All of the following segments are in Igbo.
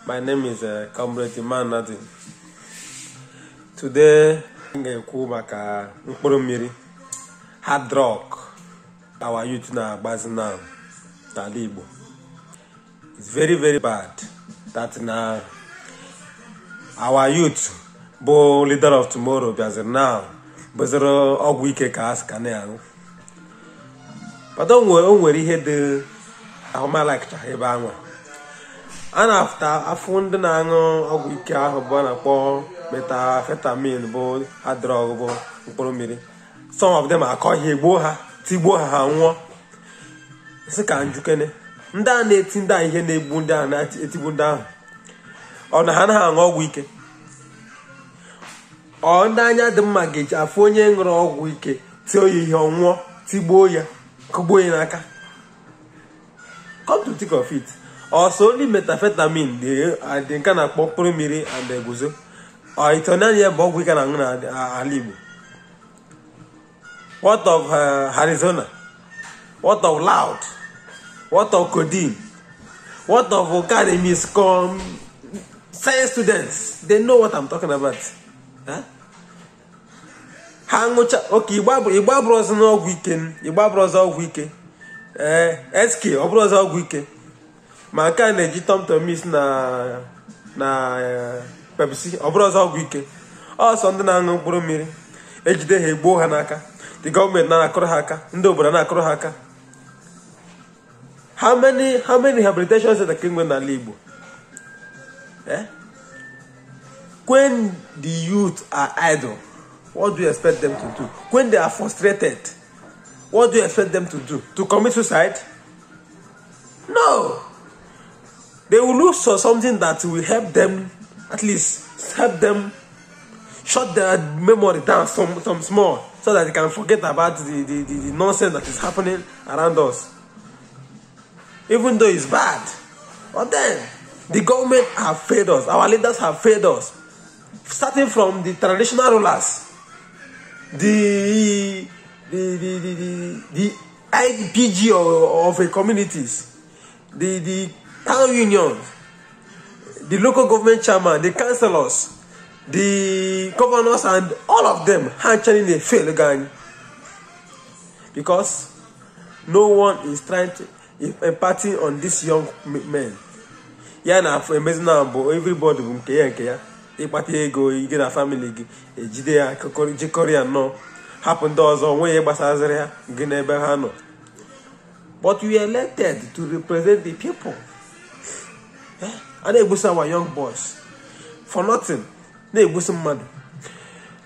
My name is Comrade Iman Nadi. Today, I'm going to talk about mkpụrụ hard rock. Our youth na Agbazi now, n'ala Igbo. It's very, very bad that now our youth, bo leader of tomorrow, because now, bozoro ọgwụ ike ka as ka na-aṅụ. But don't worry, here the ahụma like ebe anwa. And after afọ ndị na-aṅụ ọgwụ ike ahụ bụ na-akpọ methamphetamine bụ hard drug bụ mkpụrụ mmiri. Some of them akọ ihe gbuo ha tigbuo ha nwụọ. Sị ka njukene ndị a na-eti ndị a ihe na-egbu ndị a na-etigbu ndị ahụ ọ na ha na-aṅụ ọgwụ ike. Ọ ndị anya dị mma ga-eji afọ onye ṅụrụ ọgwụ ike tie oyi ihe ọnwụọ tigbuo ya kụgbuo ya n'aka. Come to think of it, also only methamphetamine dị nke na-akpọ mkpụrụ mmiri and eguzo ịtọnanya bụ ọgwụ ike na-aṅụ n'ala Igbo. What of Arizona? What of Loud? What of codeine? What of academies come science students? They know what I'm talking about. Huh? Okay, Igba bros no weekend. Igba bros ọgwụ ike. SK ọ bros ọgwụ ike. Ma ka na-eji tom miss na Pepsi ọ bros ọgwụ ike. Ọsọ ndị na-aṅụ mkpụrụ mmiri ejide ha egbuo ha n'aka. The government na-akụrụ ha aka, ndị obodo na-akụrụ ha aka. How many rehabilitation centers can we n'ala Igbo? When the youth are idle, what do you expect them to do? When they are frustrated, what do you expect them to do? To commit suicide? No. They will look for something that will help them, at least help them shut their memory down some small, so that they can forget about the nonsense that is happening around us. Even though it's bad. But then, the government have failed us. Our leaders have failed us. Starting from the traditional rulers, the IPG of a communities, the town unions, the local government chairman, the councillors, the governors, and all of them actually they fail again. Because no one is trying to empathy on these young men. Yeah, na for amazing now, everybody will care. Ipati ego, you get a family, a jidea, jikori no. Happen doors on way basazria, ginebehano. But we are elected to represent the people. And they boost our young boys for nothing. They boost mad.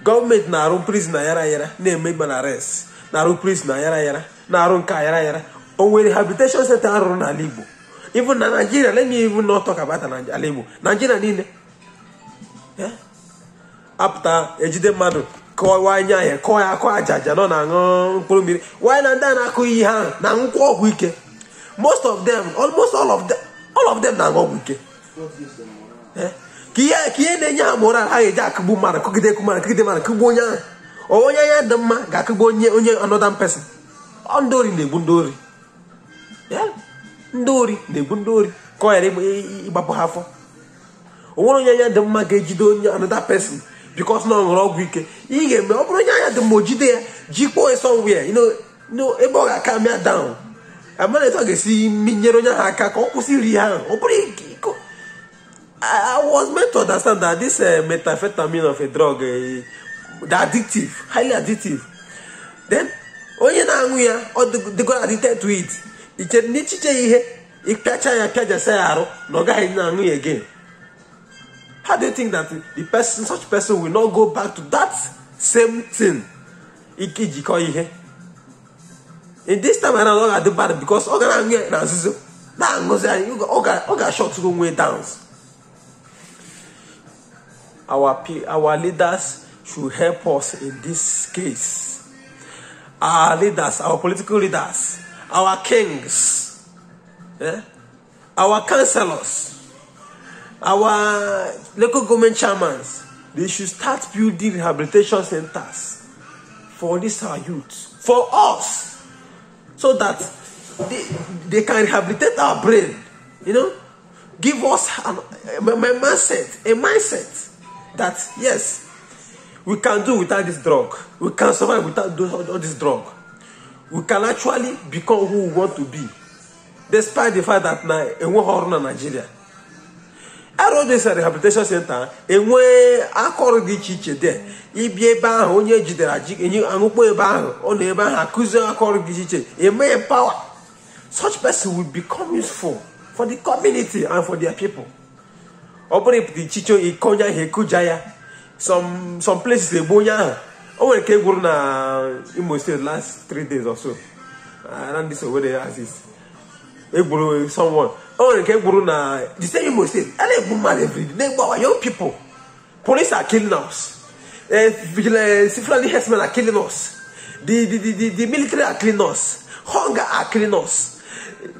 Government na room prison na yara, they make an arrest. Na room prison na yara, na room ka yara. Or rehabilitation center around Alibu. Even Nigeria, let me even not talk about Alibu. Nigeria need. Yeah. After ejide madu ko wanya ye ko ya ko ajaja no na mkpụrụ mmiri. Why na nda na akụ ha na nkwo ọgwụ ike. Most of them, almost all of them na ọgwụ ike. Kiye na-enye ha moral ha eji akụgbu mmadụ kụgide mmadụ kụgbu onye ahụ. Onye ya dị mma ga-akụgbu onye another person. Ndị ori na-egbu ndị ori. Ndị ori na-egbu ndị ori ka ọ ghara ịgbapụ ha afọ. Onwere onye anya dị mma ga-ejide onye another person because na ọ ṅụrụ ọgwụ ike. Ị ga-eme ọ bụrụ onye anya dị mma o jide ya jikpọọ somewhere ebe ọ ga-aka mịa down. Amana etu ọ ga-esi nyere onye ahụ aka ka ọ kwụsị iri ha. Ọ bụrụ I was meant to understand that this methamphetamine of a drug, the addictive, highly addictive. Then onye na-aṅụ ya ọ dịgo addicted to it. Iche n'ichiche ihe ịpịacha ya pịajasa ya arụ na ọ gaghị na-aṅụ ya again. How do you think that such person will not go back to that same thing? Ikijiko ihe. In this time around, all got the bad because all gonna get na nzuzo. Na ngozi anyị all got shot to go way down. Our leaders should help us in this case. Our leaders, our political leaders, our kings, our councillors, our local government chairmen, they should start building rehabilitation centers for this our youth, for us, so that they can rehabilitate our brain, give us a mindset that yes, we can do without this drug. We can survive without all this drug. We can actually become who we want to be, despite the fact that now in Nigeria. I wrote this rehabilitation center, and where I call the chiche there. If you buy on your jideraji, and you are on the bar, accusing I call the chiche, a may empower. Such person will become useful for the community and for their people. Open the chicho, Ikonya, Hekujaya, some places, the Boya. Oh, I came in most the last 3 days or so. I ran this over there as is. Someone. Oh, I came the same most state. I live every day. Our young people. Police are killing us. Civilian herdsmen are killing us. The military are killing us. Hunger are killing us.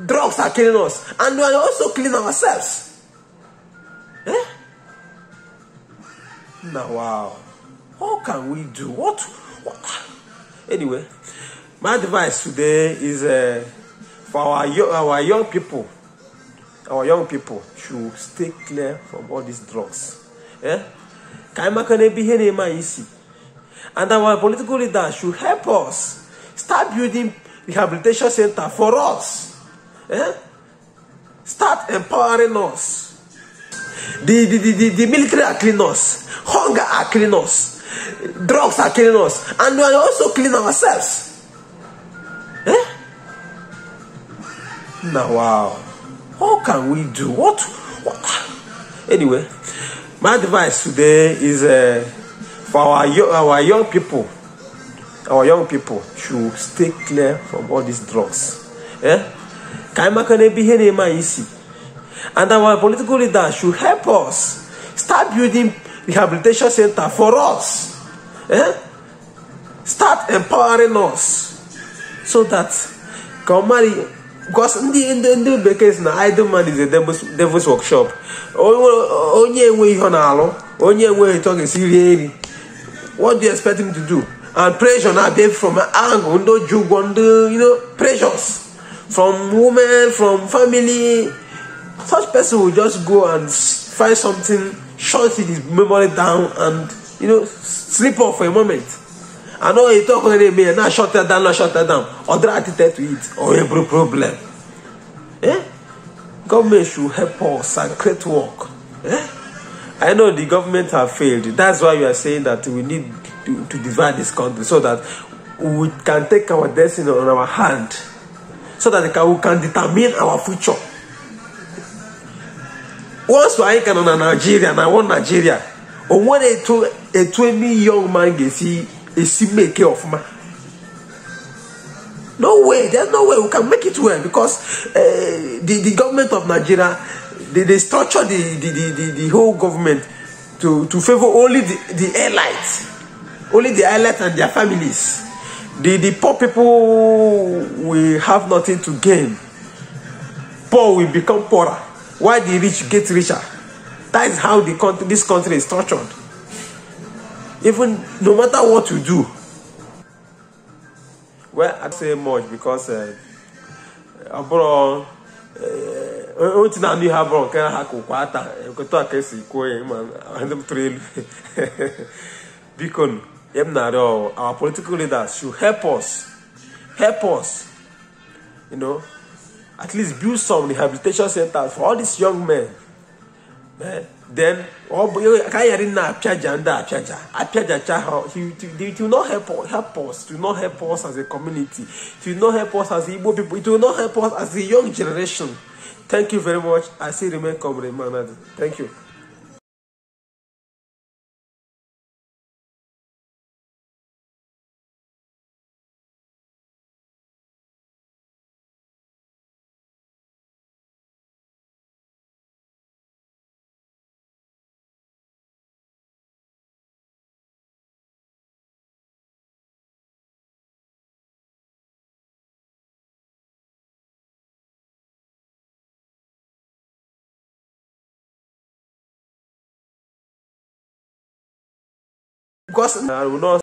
Drugs are killing us. And we are also killing ourselves. Eh? Now, wow. What can we do? What? Anyway, my advice today is for our young people. Our young people should stay clear from all these drugs. Yeah? And our political leaders should help us start building rehabilitation center for us. Yeah? Start empowering us. The military are killing us. Hunger are killing us. Drugs are killing us. And we are also killing ourselves. Eh? Now, wow. What can we do? What? Anyway, my advice today is for our young people. Our young people should stay clear from all these drugs. Eh? And our political leaders should help us start building rehabilitation center for us. Eh? Start empowering us so that because in the case now idle man is a devil's workshop. Only way talking seriously. What do you expect him to do? And pressure now they from angle, pressures from women, from family. Such person will just go and find something, shut his memory down, and sleep off for a moment. I know you talk on me, now shut that down, or attitude to it, or every problem. Eh? Government should help us and create work. Eh? I know the government have failed. That's why you are saying that we need to divide this country so that we can take our destiny on our hand, so that we can determine our future. Once I can on Nigeria, and I want Nigeria, or when a 20 young man gets see make of man. No way, there's no way we can make it well because the government of Nigeria, they structure the whole government to favor only the elites, and their families. The poor people will have nothing to gain. Poor will become poorer, while the rich get richer. That is how this country is structured. Even no matter what you do. Well, I say much because abroad, our political leaders should help us, at least build some rehabilitation centers for all these young men. Then it will not help us. It will not help us as a community. It will not help us as Igbo people. It will not help us as the young generation. Thank you very much. I say remain comrade Manadu. Thank you. Because I will not